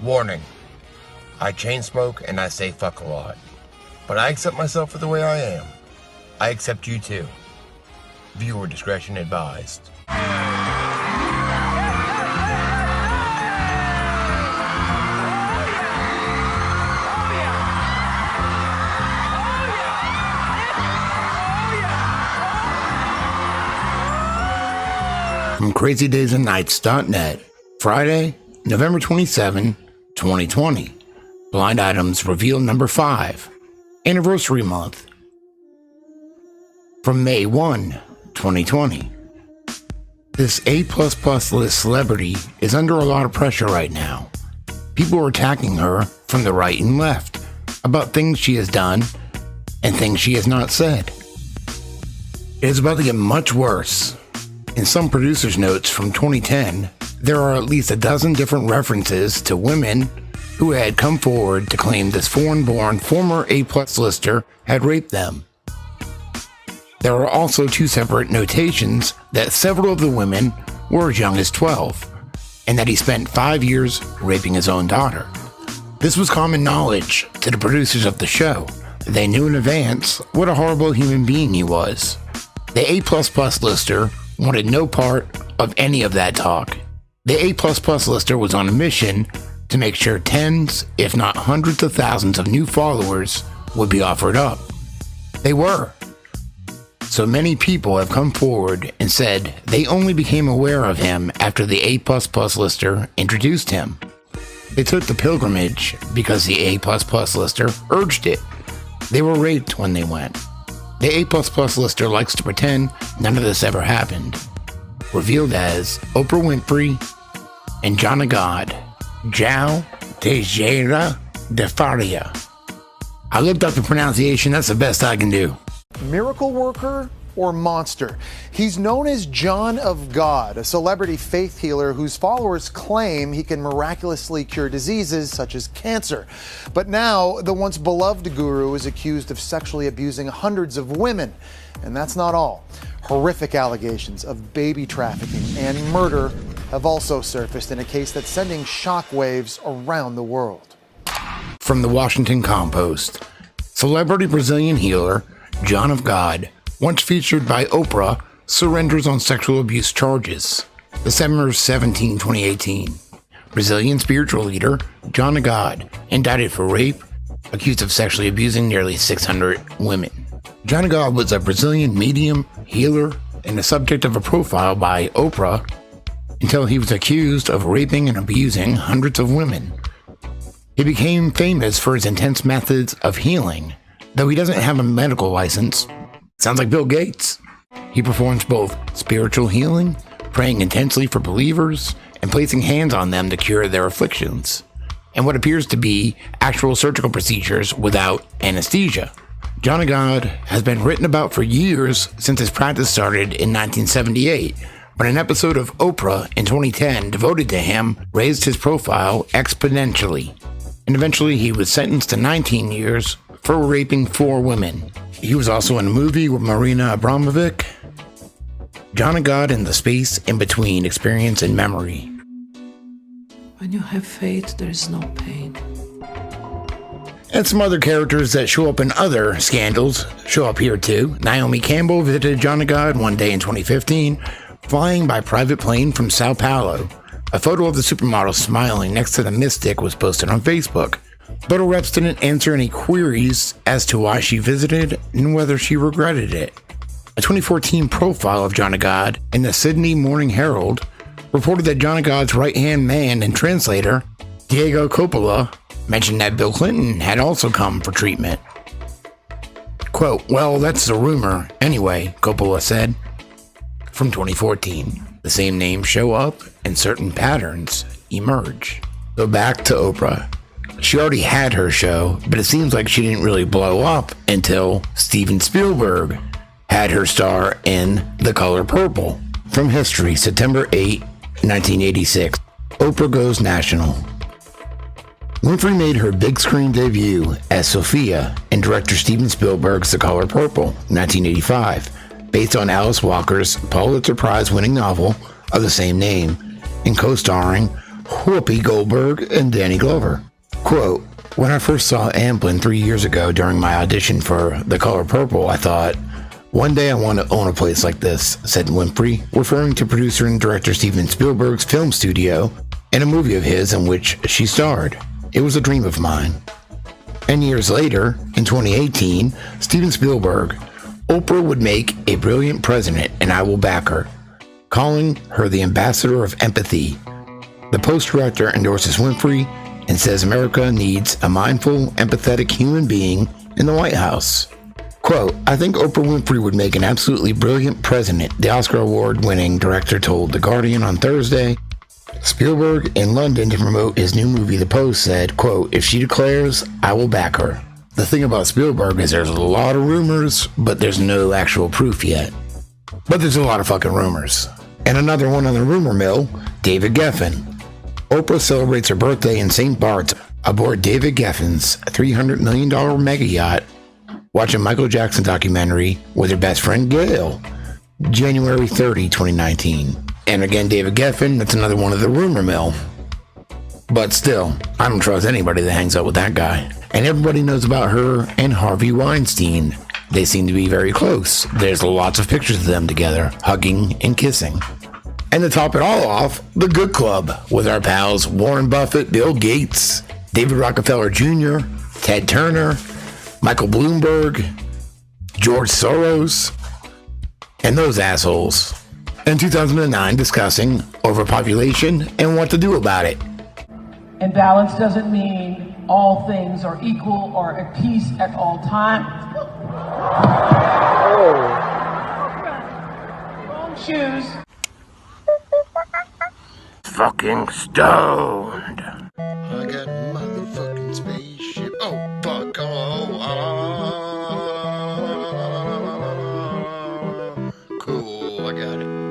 Warning. I chain smoke and I say fuck a lot. But I accept myself for the way I am. I accept you too. Viewer discretion advised. From crazydaysandnights.net, Friday, November 27, 2020. Blind Items Reveal Number 5, Anniversary Month. From May 1, 2020. This A++ list celebrity is under a lot of pressure right now. People are attacking her from the right and left about things she has done and things she has not said. It is about to get much worse. In some producers' notes from 2010, there are at least a dozen different references to women who had come forward to claim this foreign-born former A+ lister had raped them. There are also two separate notations that several of the women were as young as 12, and that he spent 5 years raping his own daughter. This was common knowledge to the producers of the show. They knew in advance what a horrible human being he was. The A++ lister wanted no part of any of that talk. The A++ lister was on a mission to make sure tens, if not hundreds of thousands of new followers would be offered up. They were. So many people have come forward and said they only became aware of him after the A++ lister introduced him. They took the pilgrimage because the A++ lister urged it. They were raped when they went. The A++ lister likes to pretend none of this ever happened. Revealed as Oprah Winfrey and John of God, João Teixeira de Faria. I looked up the pronunciation, that's the best I can do. Miracle worker or monster? He's known as John of God, a celebrity faith healer whose followers claim he can miraculously cure diseases such as cancer. But now, the once beloved guru is accused of sexually abusing hundreds of women. And that's not all. Horrific allegations of baby trafficking and murder have also surfaced in a case that's sending shockwaves around the world. From the Washington Compost, celebrity Brazilian healer John of God, once featured by Oprah, surrenders on sexual abuse charges. December 17, 2018. Brazilian spiritual leader John of God, indicted for rape, accused of sexually abusing nearly 600 women. John of God was a Brazilian medium, healer, and the subject of a profile by Oprah until he was accused of raping and abusing hundreds of women. He became famous for his intense methods of healing. Though he doesn't have a medical license, sounds like Bill Gates. He performs both spiritual healing, praying intensely for believers, and placing hands on them to cure their afflictions, and what appears to be actual surgical procedures without anesthesia. John of God has been written about for years since his practice started in 1978, when an episode of Oprah in 2010 devoted to him raised his profile exponentially, and eventually he was sentenced to 19 years for raping 4 women. He was also in a movie with Marina Abramovic. John of God in the space in between experience and memory. When you have faith, there is no pain. And some other characters that show up in other scandals show up here too. Naomi Campbell visited John of God one day in 2015, flying by private plane from Sao Paulo. A photo of the supermodel smiling next to the mystic was posted on Facebook. But her reps didn't answer any queries as to why she visited and whether she regretted it. A 2014 profile of John of God in the Sydney Morning Herald reported that John of God's right-hand man and translator, Diego Coppola, mentioned that Bill Clinton had also come for treatment. Quote, "Well, that's a rumor anyway," Coppola said. From 2014, the same names show up and certain patterns emerge. So back to Oprah. She already had her show, but it seems like she didn't really blow up until Steven Spielberg had her star in The Color Purple. From history, September 8, 1986. Oprah goes national. Winfrey made her big screen debut as Sophia in director Steven Spielberg's The Color Purple, 1985, based on Alice Walker's Pulitzer Prize-winning novel of the same name, and co-starring Whoopi Goldberg, and Danny Glover. Quote, when I first saw Amblin 3 years ago during my audition for The Color Purple, I thought, one day I want to own a place like this, said Winfrey, referring to producer and director Steven Spielberg's film studio and a movie of his in which she starred. It was a dream of mine. And years later, in 2018, Steven Spielberg, Oprah would make a brilliant president and I will back her, calling her the ambassador of empathy. The Post director endorses Winfrey and says America needs a mindful, empathetic human being in the White House. Quote, I think Oprah Winfrey would make an absolutely brilliant president, the Oscar award-winning director told The Guardian on Thursday. Spielberg in London to promote his new movie, The Post, said, quote, if she declares, I will back her. The thing about Spielberg is there's a lot of rumors, but there's no actual proof yet. But there's a lot of fucking rumors. And another one on the rumor mill, David Geffen. Oprah celebrates her birthday in St. Bart's aboard David Geffen's $300 million mega yacht, watching Michael Jackson documentary with her best friend Gail, January 30, 2019. And again, David Geffen, that's another one of the rumor mill. But still, I don't trust anybody that hangs out with that guy. And everybody knows about her and Harvey Weinstein. They seem to be very close. There's lots of pictures of them together, hugging and kissing. And to top it all off, the Good Club, with our pals Warren Buffett, Bill Gates, David Rockefeller Jr., Ted Turner, Michael Bloomberg, George Soros, and those assholes. In 2009, discussing overpopulation and what to do about it. And balance doesn't mean all things are equal or at peace at all times. Wrong shoes. Fucking stoned. I got a motherfucking spaceship. Oh, fuck. Cool, I got it.